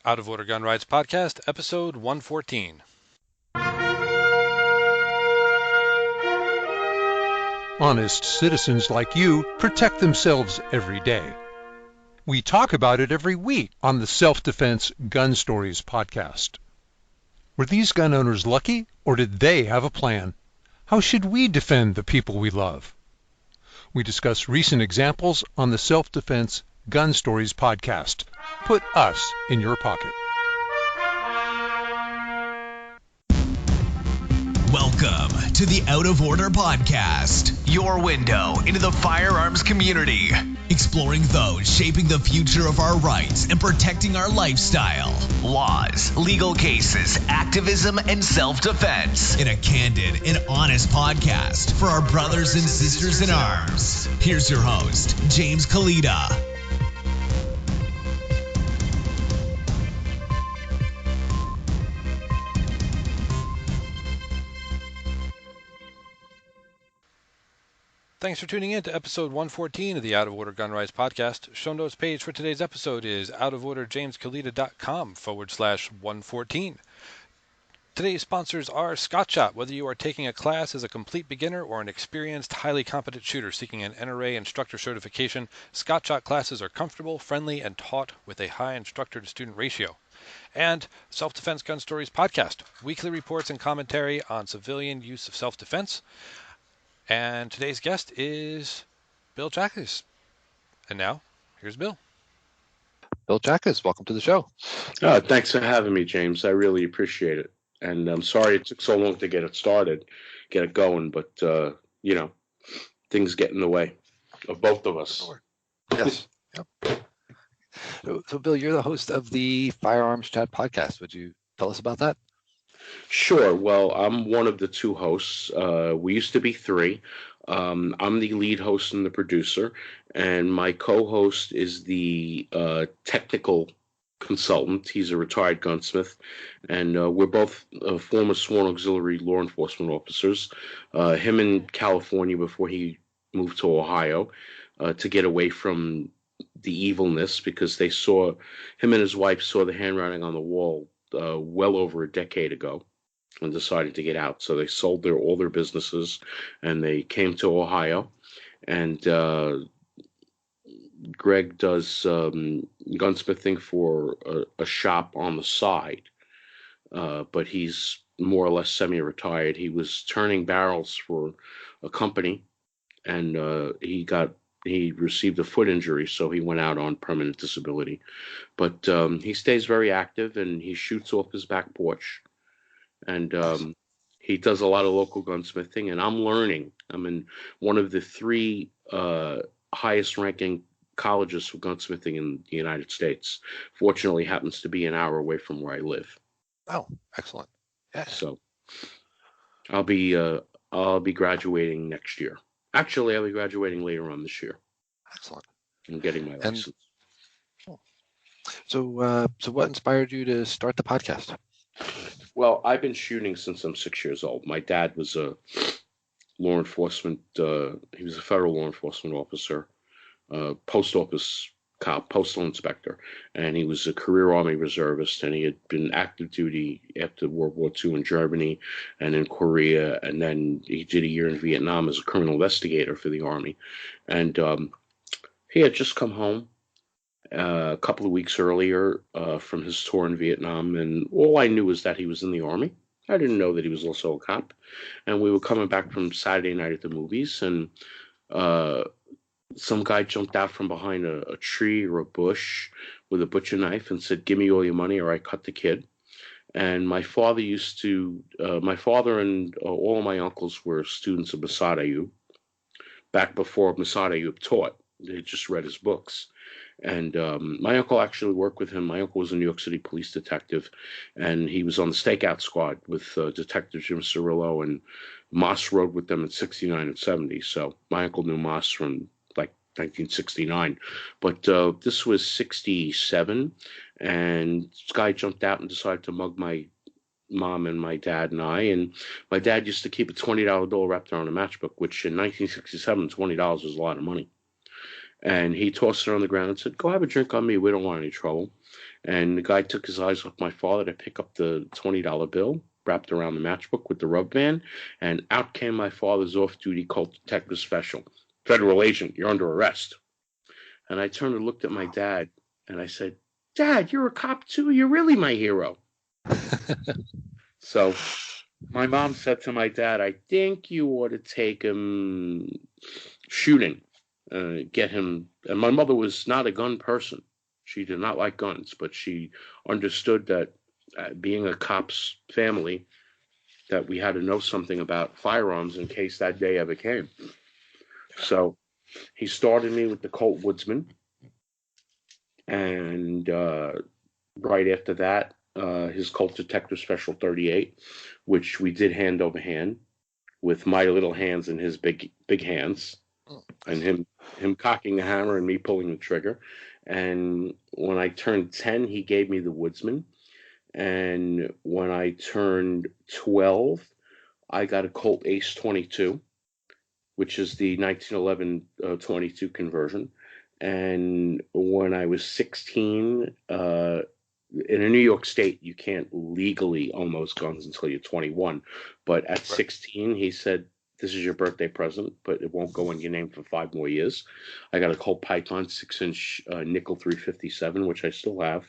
Out of Order Gun Rights Podcast, episode 114. Honest citizens like you protect themselves every day. We talk about it every week on the Self-Defense Gun Stories podcast. Were these gun owners lucky, or did they have a plan? How should we defend the people we love? We discuss recent examples on the Self-Defense Gun Stories podcast. Put us in your pocket. Welcome to the Out of Order Podcast, your window into the firearms community, exploring those shaping the future of our rights and protecting our lifestyle, laws, legal cases, activism, and self-defense in a candid and honest podcast for our brothers and sisters in arms. Here's your host, James Kalita. Thanks for tuning in to episode 114 of the Out of Order Gun Rights Podcast. Show notes page for today's episode is outoforderjameskalita.com/114. Today's sponsors are Scott Shot. Whether you are taking a class as a complete beginner or an experienced, highly competent shooter seeking an NRA instructor certification, Scott Shot classes are comfortable, friendly, and taught with a high instructor-to-student ratio. And Self-Defense Gun Stories Podcast, weekly reports and commentary on civilian use of self-defense. And today's guest is Bill Chachkes. And now, here's Bill. Bill Chachkes, welcome to the show. Thanks for having me, James. I really appreciate it. And I'm sorry it took so long to get it started, get it going, but, things get in the way of both of us. Sure. Yes. Yep. So, Bill, you're the host of the Firearms Chat podcast. Would you tell us about that? Sure. Well, I'm one of the two hosts. We used to be three. I'm the lead host and the producer, and my co-host is the technical consultant. He's a retired gunsmith, and we're both former sworn auxiliary law enforcement officers. Him in California before he moved to Ohio to get away from the evilness, because him and his wife saw the handwriting on the wall well over a decade ago and decided to get out. So they sold all their businesses and they came to Ohio. And Greg does gunsmithing for a shop on the side, but he's more or less semi-retired. He was turning barrels for a company, and he received a foot injury, so he went out on permanent disability. But he stays very active, and he shoots off his back porch. And he does a lot of local gunsmithing, and I'm learning. I'm in one of the three highest-ranking colleges for gunsmithing in the United States. Fortunately, happens to be an hour away from where I live. Oh, excellent. Yeah. So I'll be graduating next year. Actually, I'll be graduating later on this year. Excellent. I'm getting my license. So what inspired you to start the podcast? Well, I've been shooting since I'm 6 years old. My dad was a law enforcement, he was a federal law enforcement officer, post office cop, postal inspector, and he was a career Army reservist, and he had been active duty after World War II in Germany and in Korea, and then he did a year in Vietnam as a criminal investigator for the Army. And he had just come home a couple of weeks earlier from his tour in Vietnam, and all I knew was that he was in the Army. I didn't know that he was also a cop. And we were coming back from Saturday night at the movies, and some guy jumped out from behind a tree or a bush with a butcher knife and said, "Give me all your money or I cut the kid." And my father and all of my uncles were students of Masad Ayub back before Masad Ayub taught. They just read his books. And my uncle actually worked with him. My uncle was a New York City police detective, and he was on the stakeout squad with Detective Jim Cirillo, and Moss rode with them in 69 and 70. So my uncle knew Moss from 1969, but this was 67, and this guy jumped out and decided to mug my mom and my dad and I. And my dad used to keep a $20 bill wrapped around a matchbook, which in 1967, $20 was a lot of money. And he tossed it on the ground and said, "Go have a drink on me. We don't want any trouble." And the guy took his eyes off my father to pick up the $20 bill wrapped around the matchbook with the rubber band, and out came my father's off-duty Colt Detective Special. Federal agent, you're under arrest. And I turned and looked at my dad, and I said, Dad, you're a cop too? You're really my hero. So my mom said to my dad, I think you ought to take him shooting, get him. And my mother was not a gun person. She did not like guns, but she understood that being a cop's family, that we had to know something about firearms in case that day ever came. So he started me with the Colt Woodsman, and right after that, his Colt Detective Special 38, which we did hand over hand with my little hands and his big hands, and him cocking the hammer and me pulling the trigger. And when I turned 10, he gave me the Woodsman. And when I turned 12, I got a Colt Ace 22, which is the 1911 22 conversion. And when I was 16, in a New York State, you can't legally own those guns until you're 21. But at 16, he said, this is your birthday present, but it won't go in your name for 5 more years. I got a Colt Python 6-inch nickel 357, which I still have.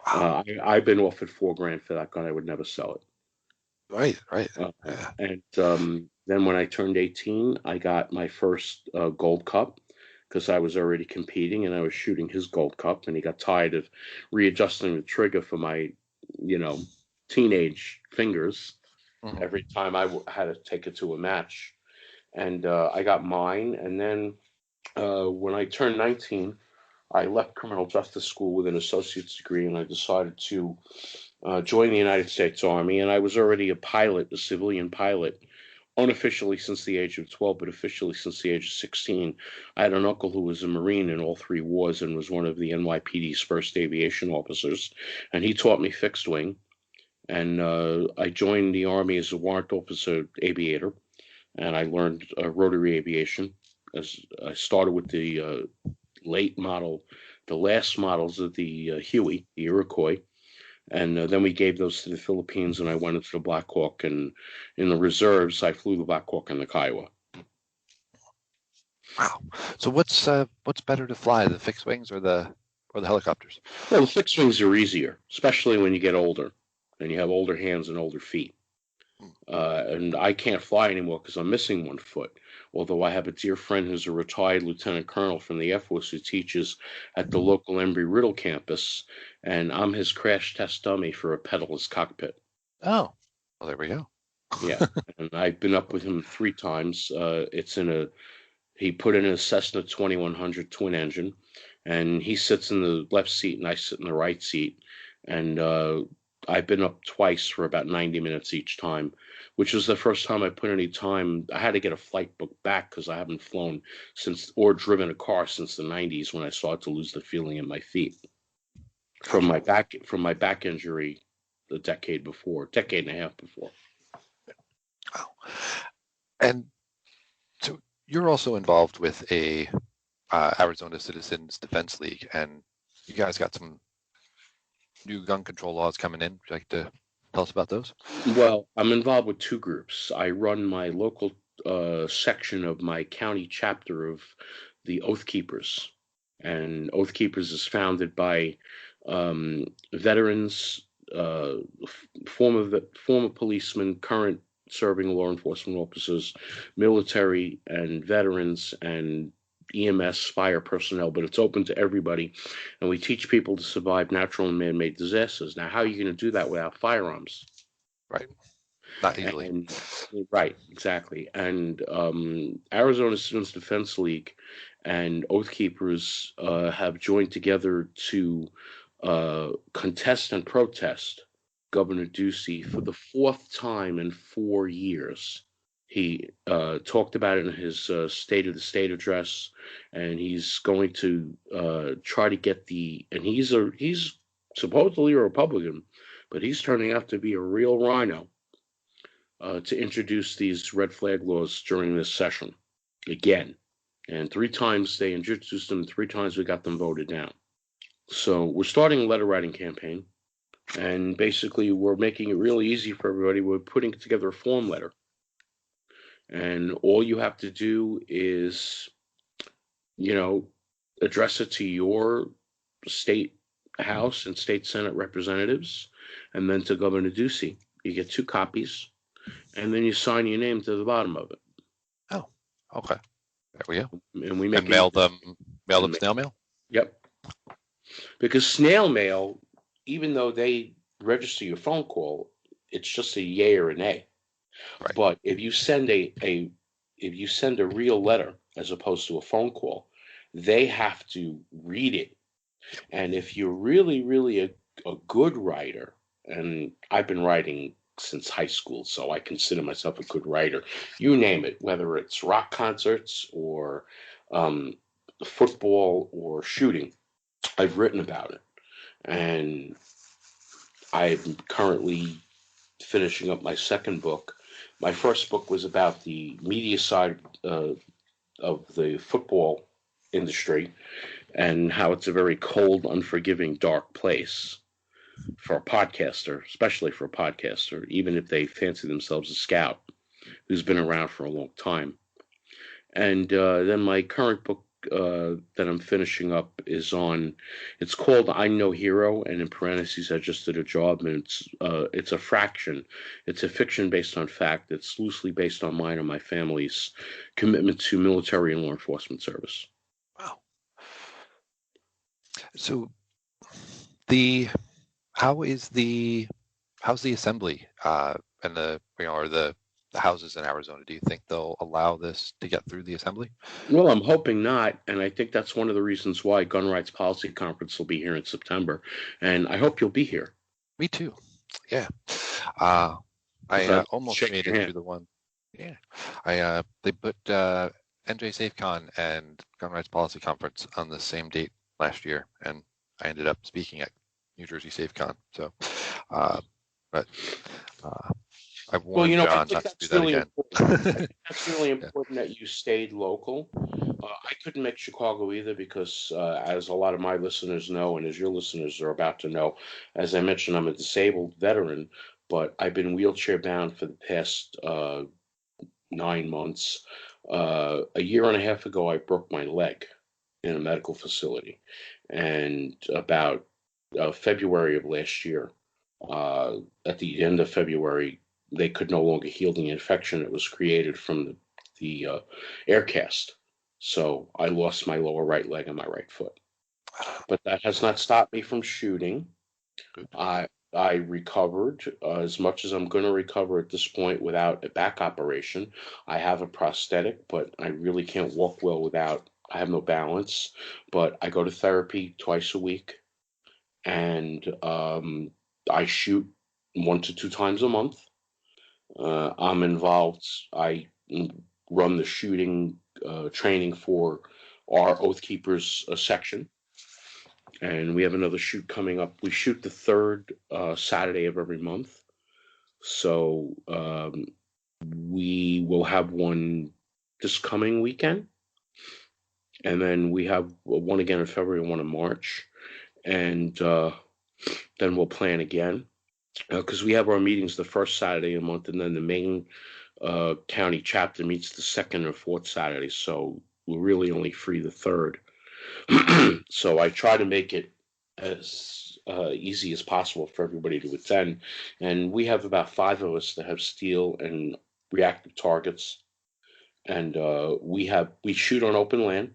Wow. I've been offered $4,000 for that gun. I would never sell it. Right. Yeah. And then when I turned 18, I got my first Gold Cup, because I was already competing and I was shooting his Gold Cup, and he got tired of readjusting the trigger for my, teenage fingers every time I had to take it to a match. And I got mine. And then when I turned 19, I left criminal justice school with an associate's degree, and I decided to join the United States Army. And I was already a pilot, a civilian pilot, unofficially since the age of 12, but officially since the age of 16. I had an uncle who was a Marine in all 3 wars and was one of the NYPD's first aviation officers, and he taught me fixed wing. And I joined the Army as a warrant officer aviator, and I learned rotary aviation. As I started with the last models of the Huey, the Iroquois. And then we gave those to the Philippines, and I went into the Black Hawk. And in the reserves, I flew the Black Hawk and the Kiowa. Wow. So what's better to fly, the fixed wings or the helicopters? Well, the fixed wings are easier, especially when you get older and you have older hands and older feet. And I can't fly anymore because I'm missing one foot. Although I have a dear friend who's a retired lieutenant colonel from the Air Force who teaches at the local Embry-Riddle campus, and I'm his crash test dummy for a pedal's cockpit. Oh, well, there we go. Yeah, and I've been up with him 3 times. He put in a Cessna 2100 twin engine, and he sits in the left seat and I sit in the right seat. And I've been up twice for about 90 minutes each time, which was the first time I put any time. I had to get a flight book back because I haven't flown or driven a car since the 90s, when I started to lose the feeling in my feet from my back injury a decade and a half before. Wow. And so you're also involved with a Arizona Citizens Defense League, and you guys got some new gun control laws coming in. Would you like to tell us about those? Well, I'm involved with 2 groups. I run my local section of my county chapter of the Oath Keepers. And Oath Keepers is founded by veterans, former policemen, current serving law enforcement officers, military and veterans, and EMS, fire personnel, but it's open to everybody. And we teach people to survive natural and man-made disasters. Now, how are you going to do that without firearms? Right. Not easily. Right, exactly. And Arizona Citizens Defense League and Oath Keepers have joined together to contest and protest Governor Ducey for the 4th time in 4 years. He talked about it in his State of the State address, and he's going to try to get and he's supposedly a Republican, but he's turning out to be a real rhino, to introduce these red flag laws during this session again. And 3 times they introduced them, 3 times we got them voted down. So we're starting a letter writing campaign, and basically we're making it really easy for everybody. We're putting together a form letter, and all you have to do is, you know, address it to your state House and state Senate representatives, and then to Governor Ducey. You get 2 copies, and then you sign your name to the bottom of it. Oh, okay. There we go. And we make And mail them snail mail? Yep. Because snail mail, even though they register your phone call, it's just a yay or a nay. Right. But if you send a real letter as opposed to a phone call, they have to read it. And if you're really, really a good writer, and I've been writing since high school, so I consider myself a good writer. You name it, whether it's rock concerts or football or shooting, I've written about it. And I'm currently finishing up my second book. My first book was about the media side of the football industry and how it's a very cold, unforgiving, dark place for a podcaster, especially for a podcaster, even if they fancy themselves a scout who's been around for a long time. And then my current book that I'm finishing up it's called I'm No Hero, and in parentheses, I just did a job, and it's a fraction. It's a fiction based on fact. It's loosely based on mine and my family's commitment to military and law enforcement service. Wow. So how's the assembly and the houses in Arizona? Do you think they'll allow this to get through the assembly? Well, I'm hoping not, and I think that's one of the reasons why Gun Rights Policy Conference will be here in September, and I hope you'll be here. Me too. Yeah. I almost made it through the one. Yeah. They put NJ SafeCon and Gun Rights Policy Conference on the same date last year, and I ended up speaking at New Jersey SafeCon. So, I've warned John not to do that really again. That's really important that you stayed local. I couldn't make Chicago either because, as a lot of my listeners know, and as your listeners are about to know, as I mentioned, I'm a disabled veteran, but I've been wheelchair bound for the past 9 months. A year and a half ago, I broke my leg in a medical facility, and about February of last year, at the end of February, they could no longer heal the infection that was created from the air cast. So I lost my lower right leg and my right foot. But that has not stopped me from shooting. I recovered as much as I'm going to recover at this point without a back operation. I have a prosthetic, but I really can't walk well without. I have no balance, but I go to therapy twice a week, and I shoot 1 to 2 times a month. I'm involved. I run the shooting training for our Oath Keepers section, and we have another shoot coming up. We shoot the third Saturday of every month, so we will have one this coming weekend, and then we have one again in February and one in March, and then we'll plan again. Because we have our meetings the first Saturday of the month, and then the main county chapter meets the second or fourth Saturday, so we're really only free the third. So I try to make it as easy as possible for everybody to attend, and we have about 5 of us that have steel and reactive targets, and we shoot on open land.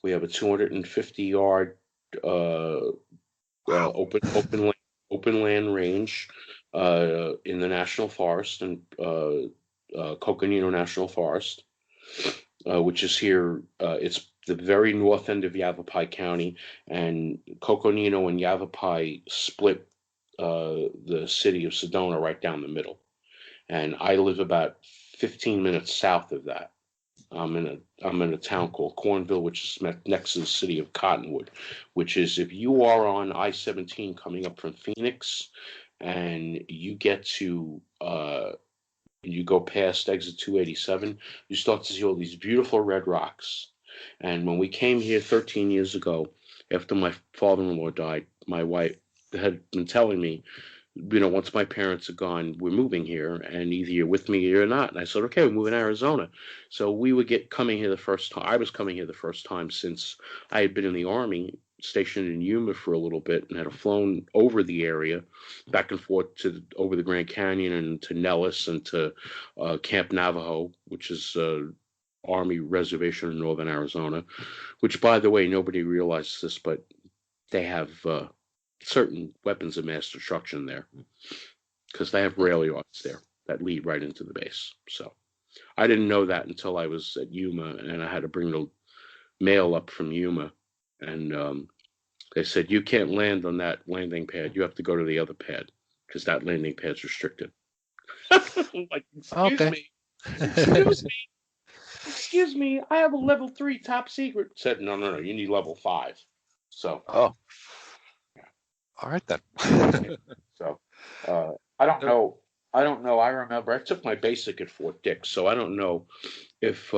We have a 250-yard open land range in the National Forest and Coconino National Forest, which is here. It's the very north end of Yavapai County, and Coconino and Yavapai split the city of Sedona right down the middle. And I live about 15 minutes south of that. I'm in a town called Cornville, which is next to the city of Cottonwood, which is, if you are on I-17 coming up from Phoenix, and you get to you go past exit 287, you start to see all these beautiful red rocks. And when we came here 13 years ago, after my father-in-law died, my wife had been telling me, once my parents are gone, we're moving here, and either you're with me or you're not. And I said, okay, we're moving to Arizona. So we would coming here the first time. I was coming here the first time since I had been in the Army, stationed in Yuma for a little bit, and had flown over the area, back and forth over the Grand Canyon and to Nellis and to Camp Navajo, which is Army reservation in northern Arizona. Which, by the way, nobody realizes this, but they have certain weapons of mass destruction there because they have rail yards there that lead right into the base. So I didn't know that until I was at Yuma, and I had to bring the mail up from Yuma, and they said, you can't land on that landing pad. You have to go to the other pad because that landing pad's restricted. I'm like, excuse me, I have a level 3 top secret. Said, no, you need level 5. So, Oh, all right then. So, I don't know. I remember I took my basic at Fort Dix, so I don't know if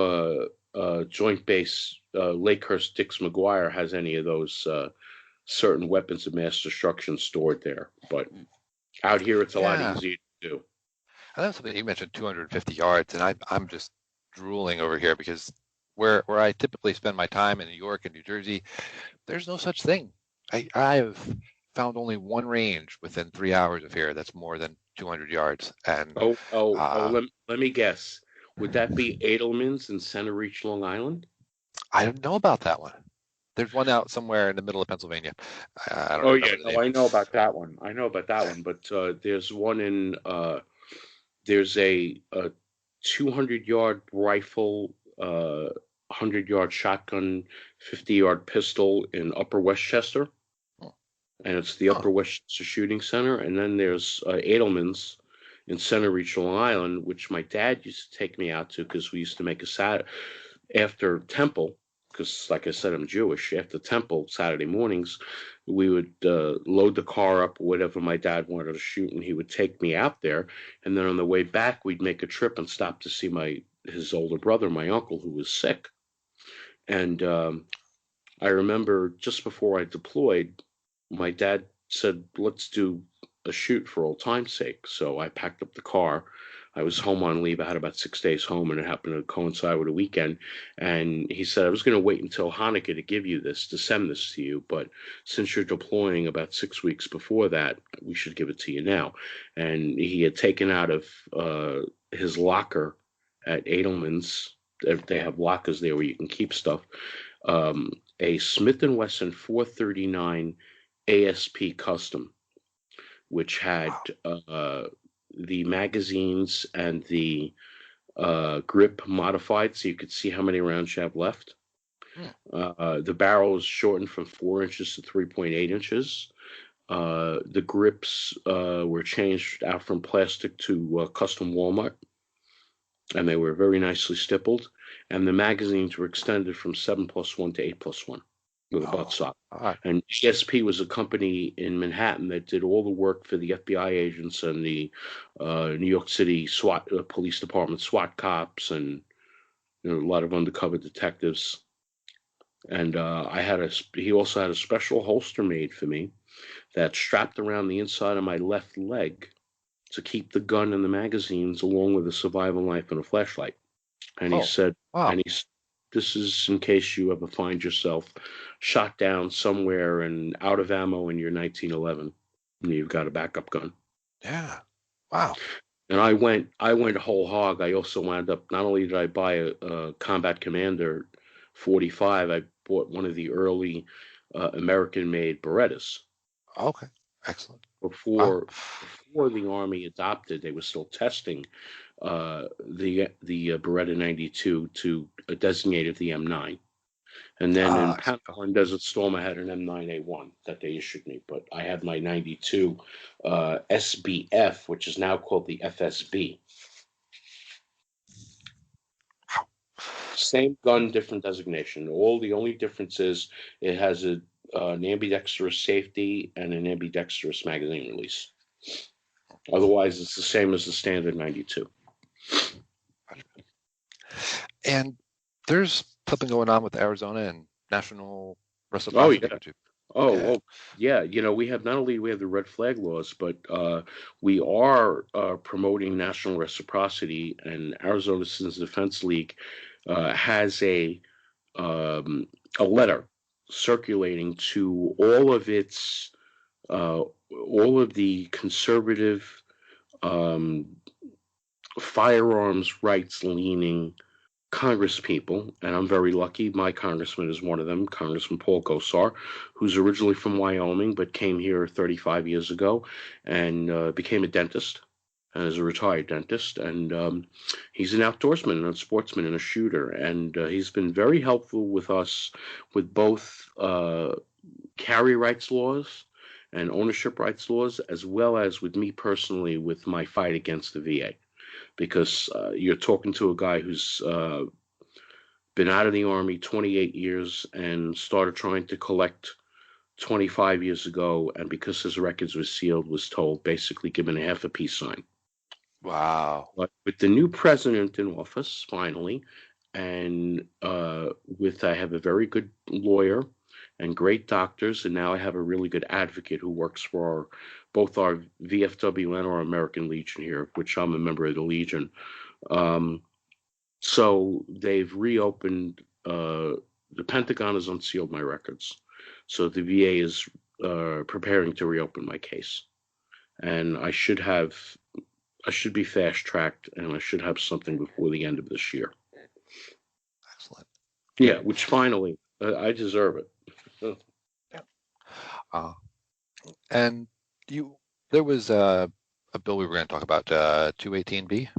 Joint Base Lakehurst Dix McGuire has any of those certain weapons of mass destruction stored there. But out here, it's a lot easier to do. I know something you mentioned 250 yards, and I'm just drooling over here because where I typically spend my time in New York and New Jersey, there's no such thing. I've found only one range within 3 hours of here that's more than 200 yards. And let me guess. Would that be Edelman's in Center Reach, Long Island? I don't know about that one. There's one out somewhere in the middle of Pennsylvania. I don't know. I know about that one. But there's one in there's a 200-yard rifle, 100-yard shotgun, 50-yard pistol in Upper Westchester. And it's the Upper Westchester Shooting Center. And then there's Edelman's in Center Reach, Long Island, which my dad used to take me out to because we used to make after Temple, because like I said, I'm Jewish. After Temple, Saturday mornings, we would load the car up, whatever my dad wanted to shoot, and he would take me out there. And then on the way back, we'd make a trip and stop to see his older brother, my uncle, who was sick. And I remember just before I deployed, my dad said, let's do a shoot for old time's sake. So I packed up the car. I was home on leave. I had about 6 days home, and it happened to coincide with a weekend. And he said, I was going to wait until Hanukkah to send this to you. But since you're deploying about 6 weeks before that, we should give it to you now. And he had taken out of his locker at Edelman's. They have lockers there where you can keep stuff. A Smith & Wesson 439 ASP Custom, which had the magazines and the grip modified so you could see how many rounds you have left. The barrel is shortened from 4 inches to 3.8 inches. The grips were changed out from plastic to custom Walmart, and they were very nicely stippled. And the magazines were extended from 7+1 to 8+1 with a butt stop. And ASP was a company in Manhattan that did all the work for the FBI agents and the New York City SWAT police department SWAT cops and a lot of undercover detectives. And he also had a special holster made for me that strapped around the inside of my left leg to keep the gun and the magazines along with a survival knife and a flashlight. And he said, this is in case you ever find yourself shot down somewhere and out of ammo in your 1911, and you've got a backup gun. Yeah. Wow. And I went whole hog. I also wound up, not only did I buy a Combat Commander 45, I bought one of the early American-made Berettas. Okay. Excellent. Before the Army adopted, they were still testing the Beretta 92 to designate it the M9. And then in Panama and Desert Storm, I had an M9A1 that they issued me. But I had my 92 SBF, which is now called the FSB. Same gun, different designation. The only difference is it has an ambidextrous safety and an ambidextrous magazine release. Otherwise, it's the same as the standard 92. And there's something going on with Arizona and national Oh Reciprocity, yeah. would you? Oh, Yeah. well, yeah. We have not only we have the red flag laws, but we are promoting national reciprocity, and Arizona Citizens Defense League has um, a letter circulating to all of the conservative um, firearms rights leaning Congress people, and I'm very lucky. My congressman is one of them, Congressman Paul Gosar, who's originally from Wyoming but came here 35 years ago and became a dentist and is a retired dentist. And he's an outdoorsman and a sportsman and a shooter. And he's been very helpful with us with both carry rights laws and ownership rights laws, as well as with me personally with my fight against the VA. Because you're talking to a guy who's been out of the Army 28 years and started trying to collect 25 years ago. And because his records were sealed, was told basically given a half a peace sign. Wow. But with the new president in office, finally, and I have a very good lawyer and great doctors, and now I have a really good advocate who works for both our VFW and our American Legion here, which I'm a member of the Legion. Um, So they've reopened. The Pentagon has unsealed my records, so the VA is preparing to reopen my case, and I should be fast tracked, and I should have something before the end of this year. Excellent. Yeah, which finally I deserve it. Yeah. Uh, and there was a bill we were going to talk about, 218B.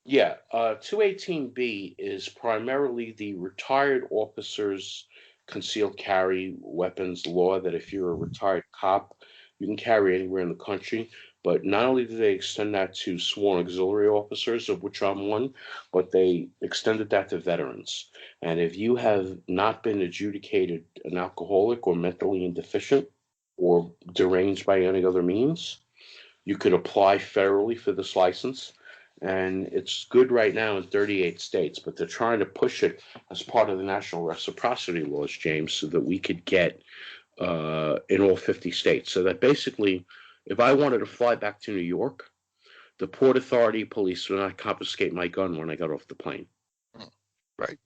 Yeah, 218B is primarily the retired officers' concealed carry weapons law that if you're a retired cop, you can carry anywhere in the country. But not only do they extend that to sworn auxiliary officers, of which I'm one, but they extended that to veterans. And if you have not been adjudicated an alcoholic or mentally indeficient or deranged by any other means, you could apply federally for this license, and it's good right now in 38 states, but they're trying to push it as part of the national reciprocity laws, James, so that we could get in all 50 states. So that basically, if I wanted to fly back to New York, the Port Authority police would not confiscate my gun when I got off the plane. Right.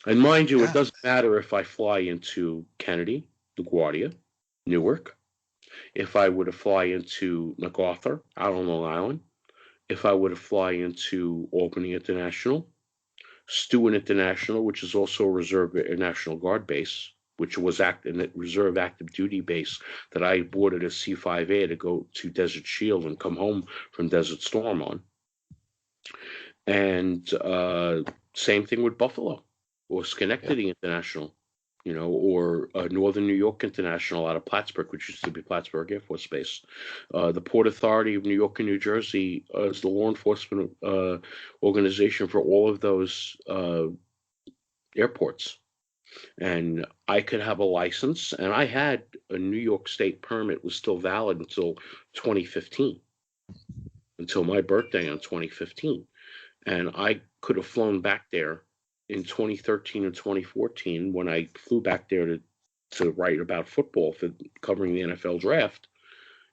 And mind you, it Yeah. doesn't matter if I fly into Kennedy, LaGuardia, Newark, if I were to fly into MacArthur out on Long Island, if I were to fly into Albany International, Stewart International, which is also a Reserve National Guard base, which was a reserve active duty base that I boarded a C-5A to go to Desert Shield and come home from Desert Storm on. And same thing with Buffalo or Schenectady International, or Northern New York International out of Plattsburgh, which used to be Plattsburgh Air Force Base. The Port Authority of New York and New Jersey is the law enforcement organization for all of those airports. And I could have a license, and I had a New York State permit, was still valid until 2015, until my birthday on 2015. And I could have flown back there in 2013 and 2014 when I flew back there to write about football for covering the NFL draft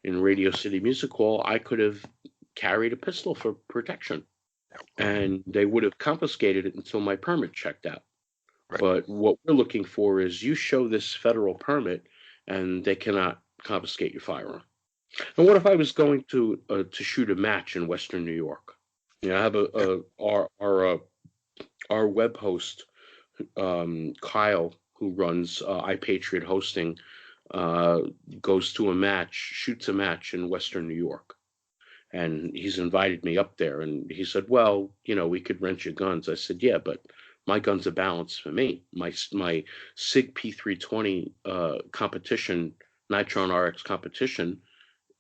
in Radio City Music Hall. I could have carried a pistol for protection, and they would have confiscated it until my permit checked out. Right. But what we're looking for is you show this federal permit, and they cannot confiscate your firearm. And what if I was going to shoot a match in Western New York? I have our web host, Kyle, who runs iPatriot Hosting, goes to a match, shoots a match in Western New York. And he's invited me up there. And he said, well, we could rent your guns. I said, yeah, but my guns are balanced for me. My SIG P320 competition, Nitron RX competition,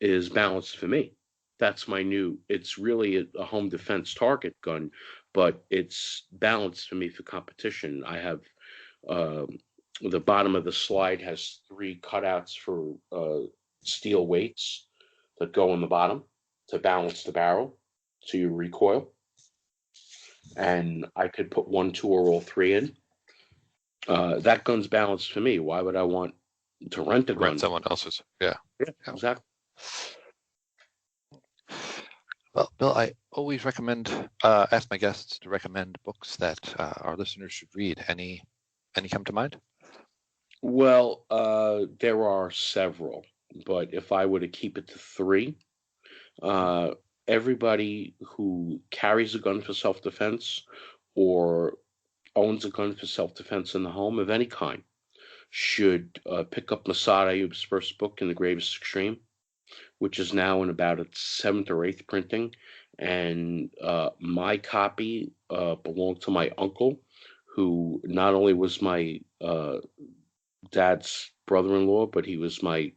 is balanced for me. That's my it's really a home defense target gun, but it's balanced for me for competition. I have the bottom of the slide has 3 cutouts for steel weights that go in the bottom to balance the barrel so you recoil. And I could put 1, 2, or all 3 in. That gun's balanced for me. Why would I want to rent a gun? Rent someone else's. Yeah. Yeah, Yeah. exactly. Well, Bill, I always recommend ask my guests to recommend books that our listeners should read. Any come to mind? Well, there are several, but if I were to keep it to three, uh, everybody who carries a gun for self-defense or owns a gun for self-defense in the home of any kind should pick up Masad Ayub's first book, In the Gravest Extreme, which is now in about its seventh or eighth printing. And my copy belonged to my uncle, who not only was my dad's brother-in-law, but he was my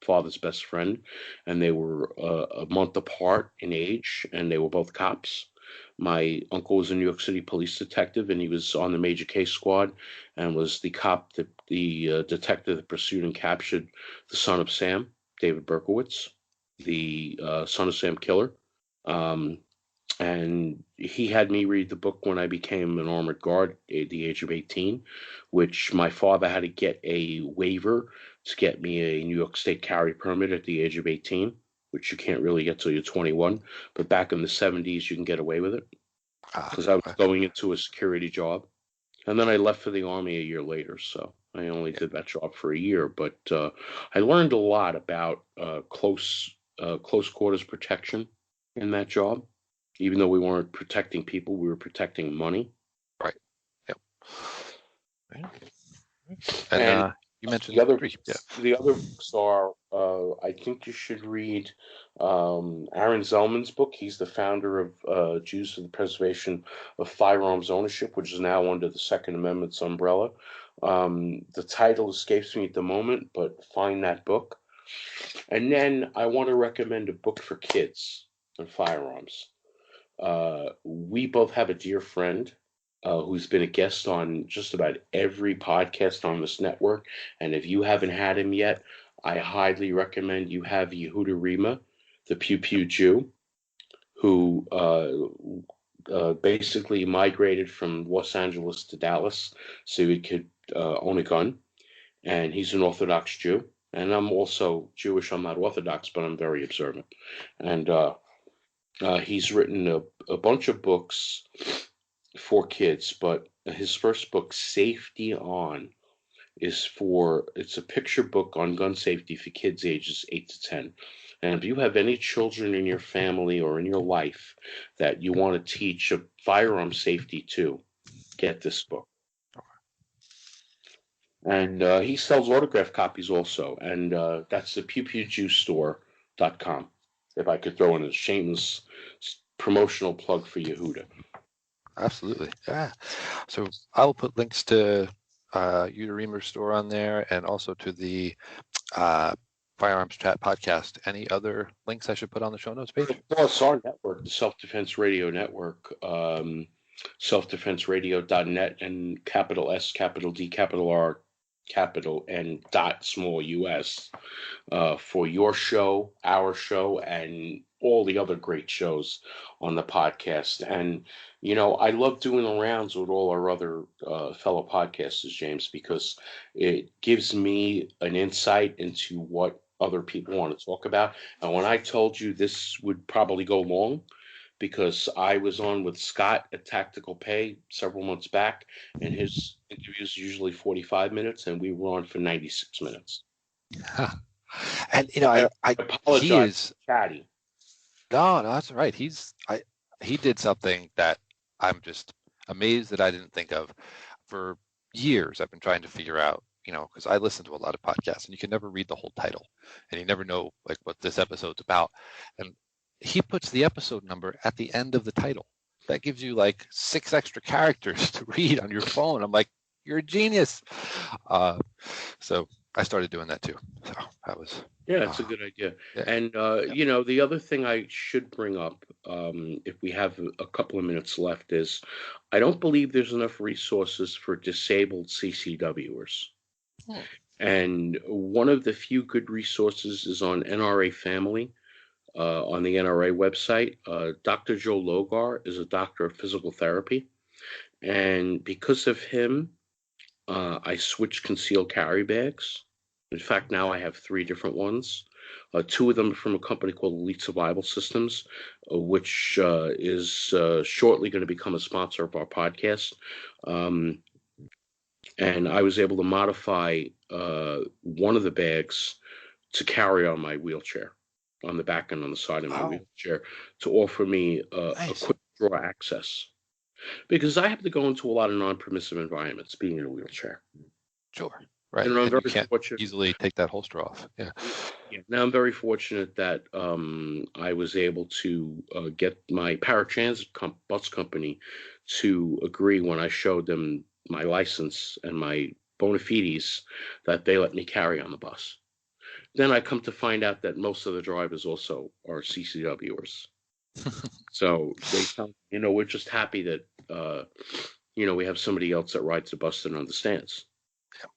father's best friend, and they were a month apart in age, and they were both cops. My uncle was a New York City police detective, and he was on the major case squad, and was the cop that the detective that pursued and captured the son of Sam, David Berkowitz, the son of Sam killer. Um, and he had me read the book when I became an armored guard at the age of 18, which my father had to get a waiver to get me a New York State carry permit at the age of 18, which you can't really get till you're 21. But back in the 70s, you can get away with it because I was Okay. going into a security job. And then I left for the Army a year later. So I only did that job for a year. But I learned a lot about close quarters protection in that job. Even though we weren't protecting people, we were protecting money. Right. Yep. Right. And And you mentioned the other three. Yeah. the other books are, I think you should read Aaron Zellman's book. He's the founder of Jews for the Preservation of Firearms Ownership, which is now under the Second Amendment's umbrella. The title escapes me at the moment, but find that book. And then I want to recommend a book for kids on firearms. We both have a dear friend who's been a guest on just about every podcast on this network. And if you haven't had him yet, I highly recommend you have Yehuda Rima, the Pew Pew Jew, who basically migrated from Los Angeles to Dallas so he could own a gun. And he's an Orthodox Jew. And I'm also Jewish. I'm not Orthodox, but I'm very observant. And he's written a bunch of books for kids, but his first book, Safety On, it's a picture book on gun safety for kids ages 8 to 10. And if you have any children in your family or in your life that you want to teach a firearm safety to, get this book. And he sells autograph copies also, and that's the pewpewjuicestore.com. If I could throw in a shameless promotional plug for Yehuda. Absolutely. Yeah. So I will put links to Yuda Reamer's store on there, and also to the Firearms Chat podcast. Any other links I should put on the show notes page? Plus our network, the Self-Defense Radio Network, selfdefenseradio.net, and capital S, capital D, capital R, capital N, dot small US, for your show, our show, and all the other great shows on the podcast. And, you know, I love doing the rounds with all our other fellow podcasters, James, because it gives me an insight into what other people want to talk about. And when I told you this would probably go long, because I was on with Scott at Tactical Pay several months back, and his interviews usually 45 minutes, and we were on for 96 minutes. And you know, I apologize. He is chatty. No, that's right. He did something that I'm just amazed that I didn't think of. For years, I've been trying to figure out, you know, because I listen to a lot of podcasts, and you can never read the whole title, and you never know like what this episode's about. And he puts the episode number at the end of the title. That gives you like 6 extra characters to read on your phone. I'm like, you're a genius. So I started doing that too. So that was. Yeah, it's a good idea. Yeah. And, you know, the other thing I should bring up, if we have a couple of minutes left, is I don't believe there's enough resources for disabled CCWers. And one of the few good resources is on NRA Family, on the NRA website. Dr. Joe Logar is a doctor of physical therapy. And because of him, I switched concealed carry bags. In fact, now I have 3 different ones. 2 of them are from a company called Elite Survival Systems, which is shortly going to become a sponsor of our podcast. And I was able to modify one of the bags to carry on my wheelchair, on the back and on the side of my wheelchair, to offer me a quick draw access. Because I have to go into a lot of non-permissive environments being in a wheelchair. Sure. Right. And I'm You very can't fortunate. easily take that holster off. Yeah. Now I'm very fortunate that I was able to get my paratransit bus company to agree when I showed them my license and my bona fides that they let me carry on the bus. Then I come to find out that most of the drivers also are CCWers. So they tell me, we're just happy that we have somebody else that rides the bus that understands. Yeah.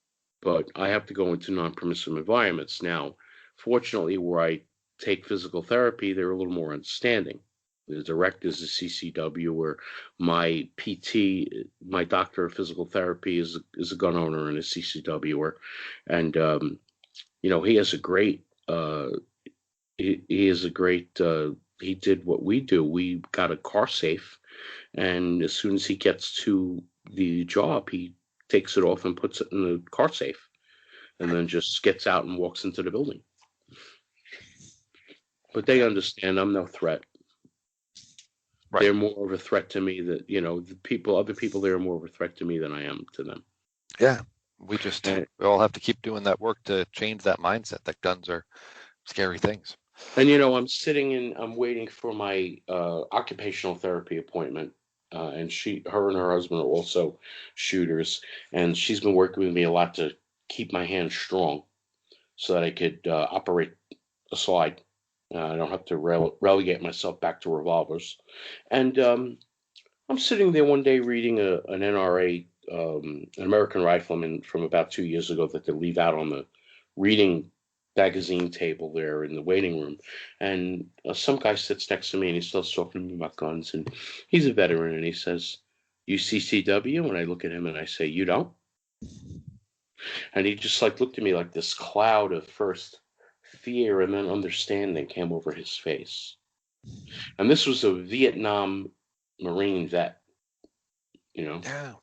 But I have to go into non-permissive environments now. Fortunately, where I take physical therapy, they're a little more understanding. The director is a CCW, where my PT, my doctor of physical therapy, is a gun owner and a CCWer, and he has a great. He is a great. He did what we do. We got a car safe, and as soon as he gets to the job, he takes it off and puts it in the car safe, and then just gets out and walks into the building. But they understand I'm no threat. Right. They're more of a threat to me that, other people there are more of a threat to me than I am to them. Yeah. We all have to keep doing that work to change that mindset that guns are scary things. And, I'm waiting for my occupational therapy appointment. And her and her husband are also shooters. And she's been working with me a lot to keep my hands strong so that I could operate a slide. I don't have to relegate myself back to revolvers. And I'm sitting there one day reading an NRA, an American Rifleman from about 2 years ago that they leave out on the reading magazine table there in the waiting room. And some guy sits next to me and he starts talking to me about guns. And he's a veteran and he says, "You CCW?" And I look at him and I say, "You don't?" And he just looked at me like this cloud of first fear and then understanding came over his face. And this was a Vietnam Marine vet, Yeah.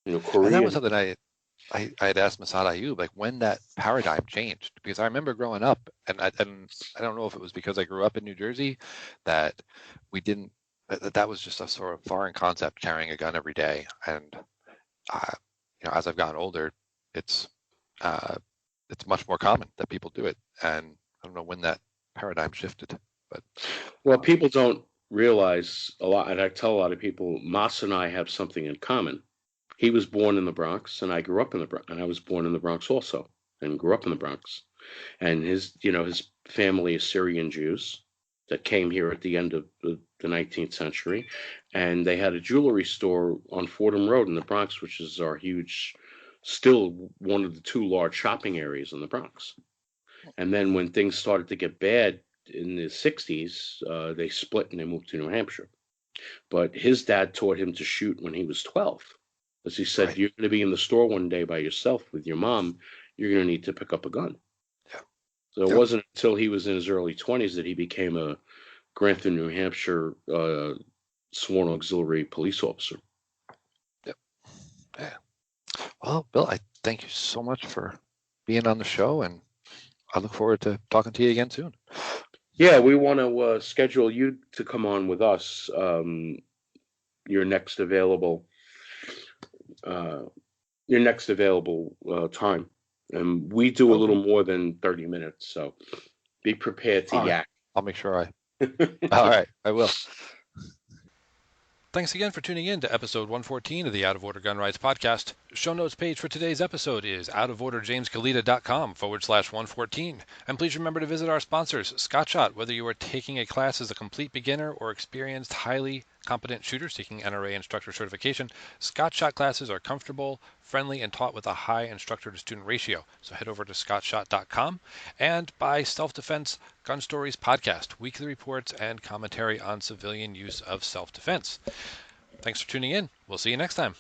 Korean. And that was something I had asked Masad Ayub, when that paradigm changed, because I remember growing up, and I don't know if it was because I grew up in New Jersey that that was just a sort of foreign concept, carrying a gun every day. And as I've gotten older, it's much more common that people do it. And I don't know when that paradigm shifted, but people don't realize a lot, and I tell a lot of people, Mas and I have something in common. He was born in the Bronx, and I grew up in the Bronx, and I was born in the Bronx also, and grew up in the Bronx. And his family is Syrian Jews that came here at the end of the 19th century, and they had a jewelry store on Fordham Road in the Bronx, which is our huge, still one of the 2 large shopping areas in the Bronx. And then when things started to get bad in the 60s, they split and they moved to New Hampshire. But his dad taught him to shoot when he was 12. As he said, You're going to be in the store one day by yourself with your mom, you're going to need to pick up a gun. Yeah. So it wasn't until he was in his early 20s that he became a Grantham, New Hampshire sworn auxiliary police officer. Yep. Yeah. Well, Bill, I thank you so much for being on the show, and I look forward to talking to you again soon. Yeah, we want to schedule you to come on with us. Your next available time, and we do a little more than 30 minutes, so be prepared to yak. I'll make sure all right, I will. Thanks again for tuning in to episode 114 of the Out of Order Gun Rights podcast. Show notes page for today's episode is outoforderjameskalita.com/114. And please remember to visit our sponsors, Scott Shot. Whether you are taking a class as a complete beginner or experienced, highly competent shooter seeking NRA instructor certification, Scott Shot classes are comfortable, friendly, and taught with a high instructor-to-student ratio. So head over to scottshot.com. And by Self-Defense Gun Stories podcast, weekly reports and commentary on civilian use of self-defense. Thanks for tuning in. We'll see you next time.